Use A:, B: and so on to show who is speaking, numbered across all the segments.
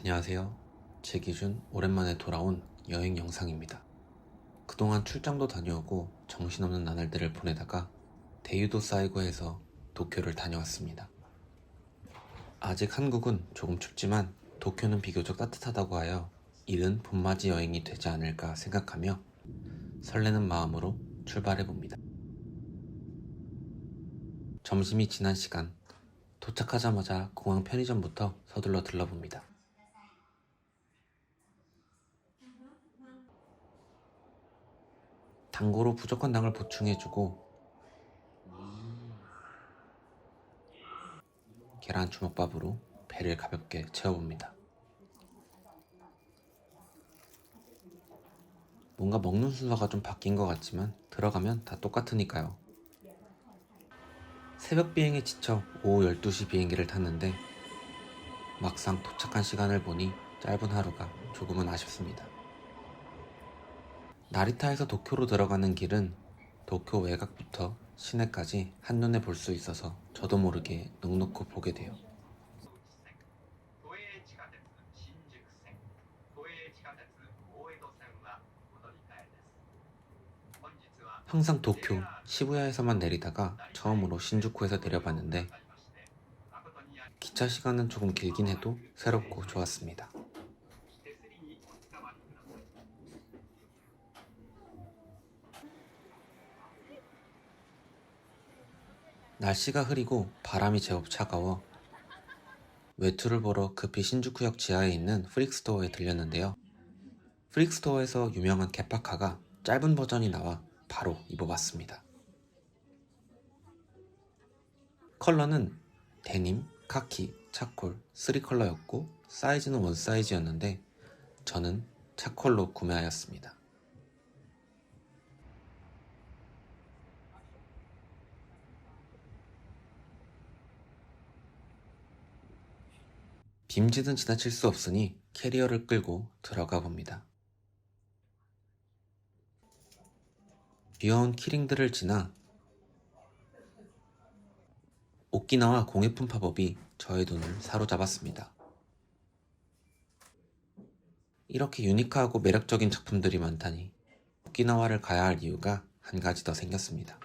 A: 안녕하세요. 제 기준 오랜만에 돌아온 여행 영상입니다. 그동안 출장도 다녀오고 정신없는 나날들을 보내다가 대유도 쌓이고 해서 도쿄를 다녀왔습니다. 아직 한국은 조금 춥지만 도쿄는 비교적 따뜻하다고 하여 이른 봄맞이 여행이 되지 않을까 생각하며 설레는 마음으로 출발해봅니다. 점심이 지난 시간, 도착하자마자 공항 편의점부터 서둘러 들러봅니다. 당고로 부족한 당을 보충해주고 계란 주먹밥으로 배를 가볍게 채워봅니다. 뭔가 먹는 순서가 좀 바뀐 것 같지만 들어가면 다 똑같으니까요. 새벽 비행에 지쳐 오후 12시 비행기를 탔는데 막상 도착한 시간을 보니 짧은 하루가 조금은 아쉽습니다. 나리타에서 도쿄로 들어가는 길은 도쿄 외곽부터 시내까지 한눈에 볼 수 있어서 저도 모르게 넋놓고 보게 돼요. 항상 도쿄, 시부야에서만 내리다가 처음으로 신주쿠에서 내려봤는데 기차 시간은 조금 길긴 해도 새롭고 좋았습니다. 날씨가 흐리고 바람이 제법 차가워 외투를 보러 급히 신주쿠역 지하에 있는 프릭스토어에 들렸는데요. 프릭스토어에서 유명한 개파카가 짧은 버전이 나와 바로 입어봤습니다. 컬러는 데님, 카키, 차콜 3컬러였고 사이즈는 원 사이즈였는데 저는 차콜로 구매하였습니다. 빔짓은 지나칠 수 없으니 캐리어를 끌고 들어가 봅니다. 귀여운 키링들을 지나 오키나와 공예품 팝업이 저의 눈을 사로잡았습니다. 이렇게 유니크하고 매력적인 작품들이 많다니 오키나와를 가야 할 이유가 한 가지 더 생겼습니다.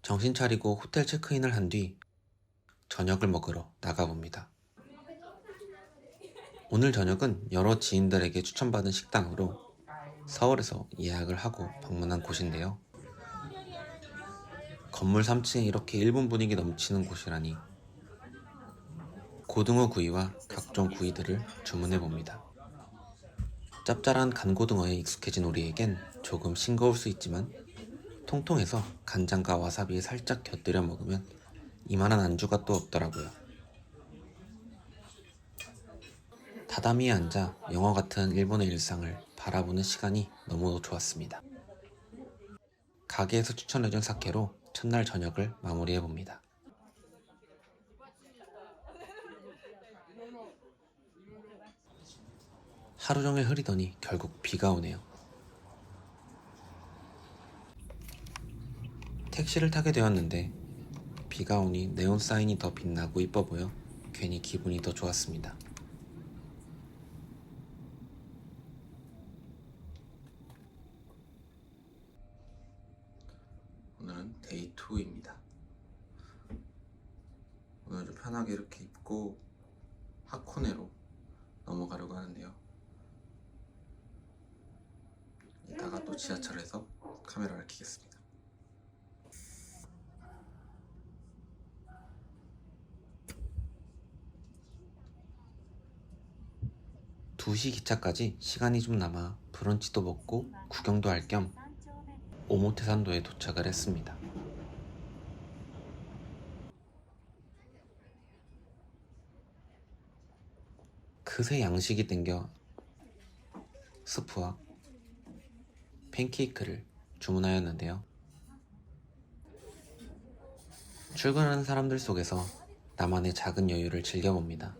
A: 정신 차리고 호텔 체크인을 한 뒤 저녁을 먹으러 나가봅니다. 오늘 저녁은 여러 지인들에게 추천받은 식당으로 서울에서 예약을 하고 방문한 곳인데요. 건물 3층에 이렇게 일본 분위기 넘치는 곳이라니 고등어 구이와 각종 구이들을 주문해봅니다. 짭짤한 간고등어에 익숙해진 우리에겐 조금 싱거울 수 있지만 통통해서 간장과 와사비에 살짝 곁들여 먹으면 이만한 안주가 또 없더라고요. 다다미에 앉아 영화 같은 일본의 일상을 바라보는 시간이 너무 좋았습니다. 가게에서 추천해준 사케로 첫날 저녁을 마무리해봅니다. 하루 종일 흐리더니 결국 비가 오네요. 택시를 타게 되었는데 비가 오니 네온 사인이 더 빛나고 이뻐 보여 괜히 기분이 더 좋았습니다. 오늘은 데이 2입니다. 오늘 좀 편하게 이렇게 입고 하코네로 넘어가려고 하는데요. 이따가 또 지하철에서 카메라를 켜겠습니다. 2시 기차까지 시간이 좀 남아 브런치도 먹고 구경도 할 겸 오모테산도에 도착을 했습니다. 그새 양식이 땡겨 스프와 팬케이크를 주문하였는데요. 출근하는 사람들 속에서 나만의 작은 여유를 즐겨봅니다.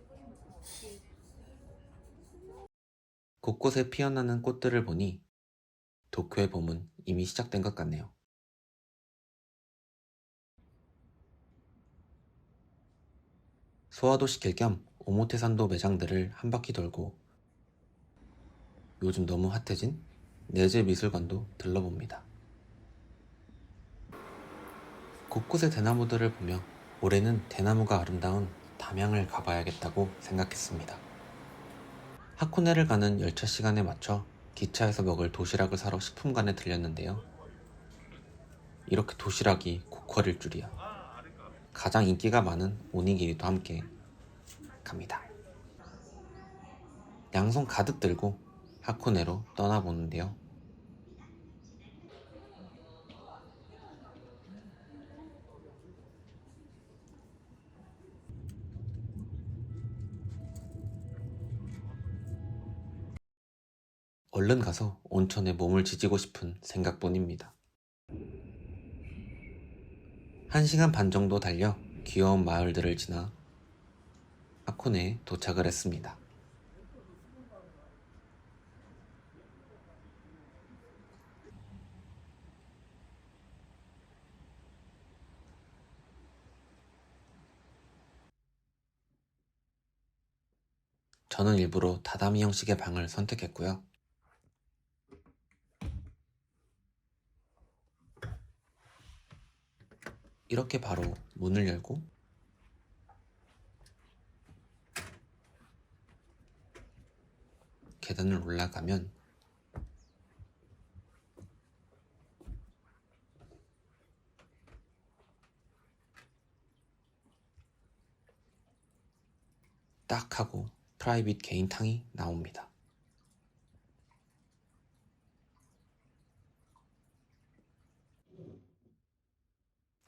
A: 곳곳에 피어나는 꽃들을 보니 도쿄의 봄은 이미 시작된 것 같네요. 소화도 시킬 겸 오모테산도 매장들을 한 바퀴 돌고 요즘 너무 핫해진 네즈 미술관도 들러봅니다. 곳곳의 대나무들을 보며 올해는 대나무가 아름다운 담양을 가봐야겠다고 생각했습니다. 하코네를 가는 열차 시간에 맞춰 기차에서 먹을 도시락을 사러 식품관에 들렸는데요. 이렇게 도시락이 고퀄일 줄이야. 가장 인기가 많은 오니기리도 함께 갑니다. 양손 가득 들고 하코네로 떠나보는데요. 얼른 가서 온천에 몸을 지지고 싶은 생각뿐입니다. 1시간 반 정도 달려 귀여운 마을들을 지나 하코네에 도착을 했습니다. 저는 일부러 다다미 형식의 방을 선택했고요. 이렇게 바로 문을 열고 계단을 올라가면 딱 하고 프라이빗 개인탕이 나옵니다.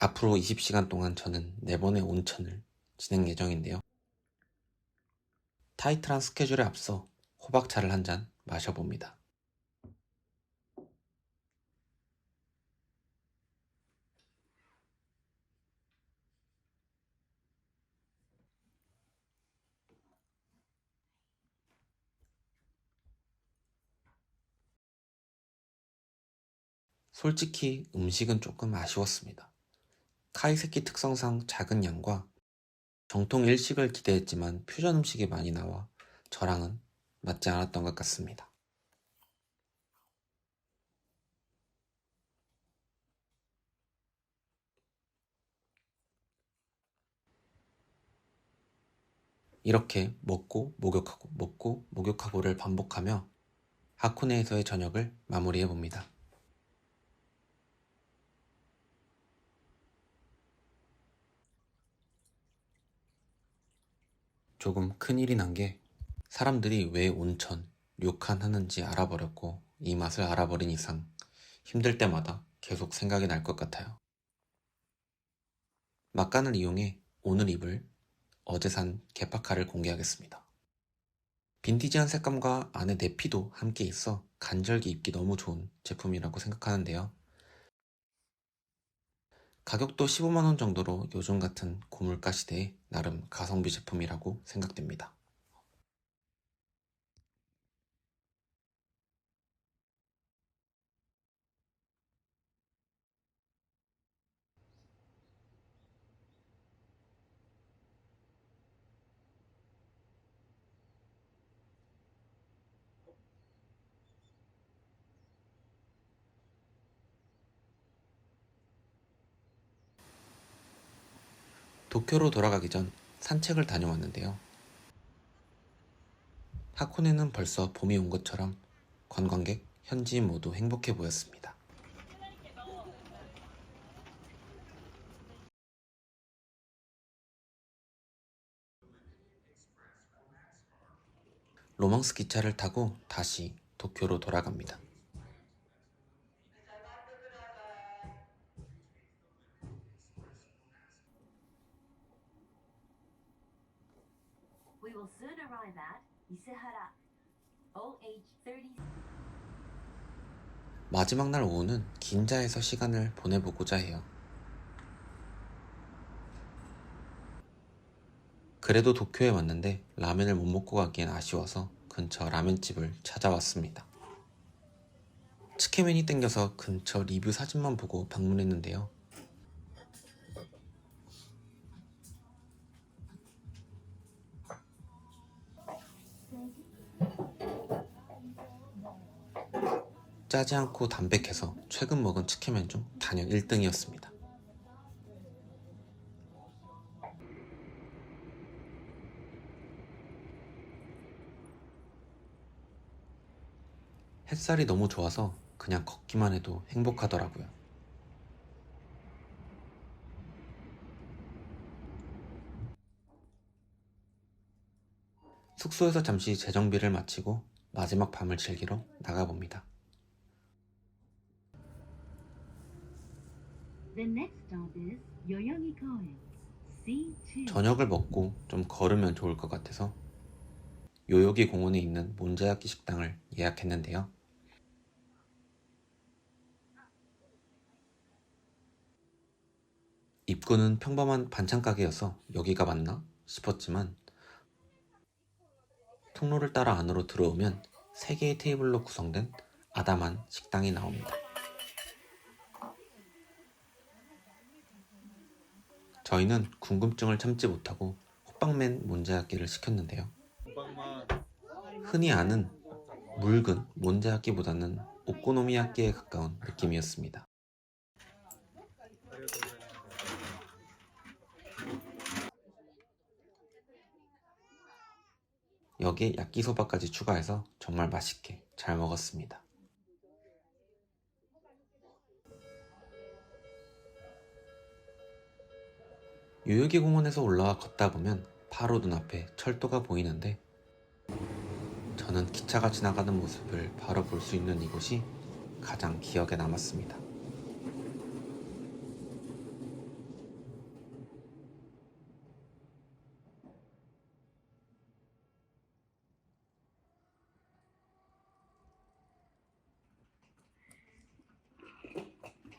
A: 앞으로 20시간 동안 저는 4번의 온천을 지낼 예정인데요. 타이트한 스케줄에 앞서 호박차를 한 잔 마셔봅니다. 솔직히 음식은 조금 아쉬웠습니다. 카이세키 특성상 작은 양과 정통 일식을 기대했지만 퓨전 음식이 많이 나와 저랑은 맞지 않았던 것 같습니다. 이렇게 먹고 목욕하고 먹고 목욕하고를 반복하며 하코네에서의 저녁을 마무리해봅니다. 조금 큰일이 난 게 사람들이 왜 온천, 료칸 하는지 알아버렸고 이 맛을 알아버린 이상 힘들 때마다 계속 생각이 날 것 같아요. 막간을 이용해 오늘 입을 어제 산 개파카를 공개하겠습니다. 빈티지한 색감과 안에 내피도 함께 있어 간절기 입기 너무 좋은 제품이라고 생각하는데요. 가격도 15만원 정도로 요즘 같은 고물가 시대에 나름 가성비 제품이라고 생각됩니다. 도쿄로 돌아가기 전 산책을 다녀왔는데요. 하코네는 벌써 봄이 온 것처럼 관광객, 현지인 모두 행복해 보였습니다. 로망스 기차를 타고 다시 도쿄로 돌아갑니다.
B: We will soon arrive at Isehara. OH30.
A: 마지막 날 오후는 긴자에서 시간을 보내보고자 해요. 그래도 도쿄에 왔는데 라면을 못 먹고 가기엔 아쉬워서 근처 라면집을 찾아왔습니다. 츠케면이 땡겨서 근처 리뷰 사진만 보고 방문했는데요. 짜지 않고 담백해서 최근 먹은 치킨면 중 단연 1등이었습니다. 햇살이 너무 좋아서 그냥 걷기만 해도 행복하더라고요. 숙소에서 잠시 재정비를 마치고 마지막 밤을 즐기러 나가봅니다.
B: The next stop is Yoyogi Koen. C2.
A: 저녁을 먹고 좀 걸으면 좋을 것 같아서 요요기 공원에 있는 몬자야끼 식당을 예약했는데요. 입구는 평범한 반찬 가게여서 여기가 맞나 싶었지만 통로를 따라 안으로 들어오면 3개의 테이블로 구성된 아담한 식당이 나옵니다. 저희는 궁금증을 참지 못하고 호빵맨 몬자야끼를 시켰는데요. 흔히 아는 묽은 몬자야끼보다는 오코노미야끼에 가까운 느낌이었습니다. 여기에 야끼소바까지 추가해서 정말 맛있게 잘 먹었습니다. 요요기 공원에서 올라와 걷다 보면 바로 눈앞에 철도가 보이는데 저는 기차가 지나가는 모습을 바로 볼 수 있는 이곳이 가장 기억에 남았습니다.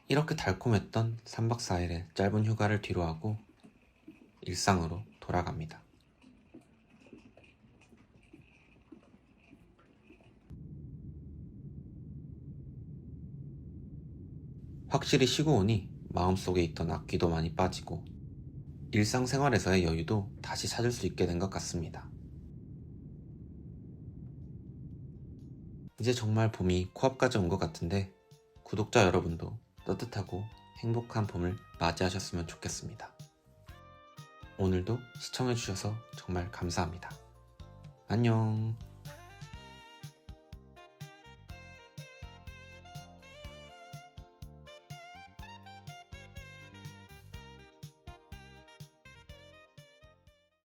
A: 이렇게 달콤했던 3박 4일의 짧은 휴가를 뒤로하고 일상으로 돌아갑니다. 확실히 쉬고 오니 마음속에 있던 악기도 많이 빠지고 일상생활에서의 여유도 다시 찾을 수 있게 된 것 같습니다. 이제 정말 봄이 코앞까지 온 것 같은데 구독자 여러분도 따뜻하고 행복한 봄을 맞이하셨으면 좋겠습니다. 오늘도 시청해주셔서 정말 감사합니다. 안녕.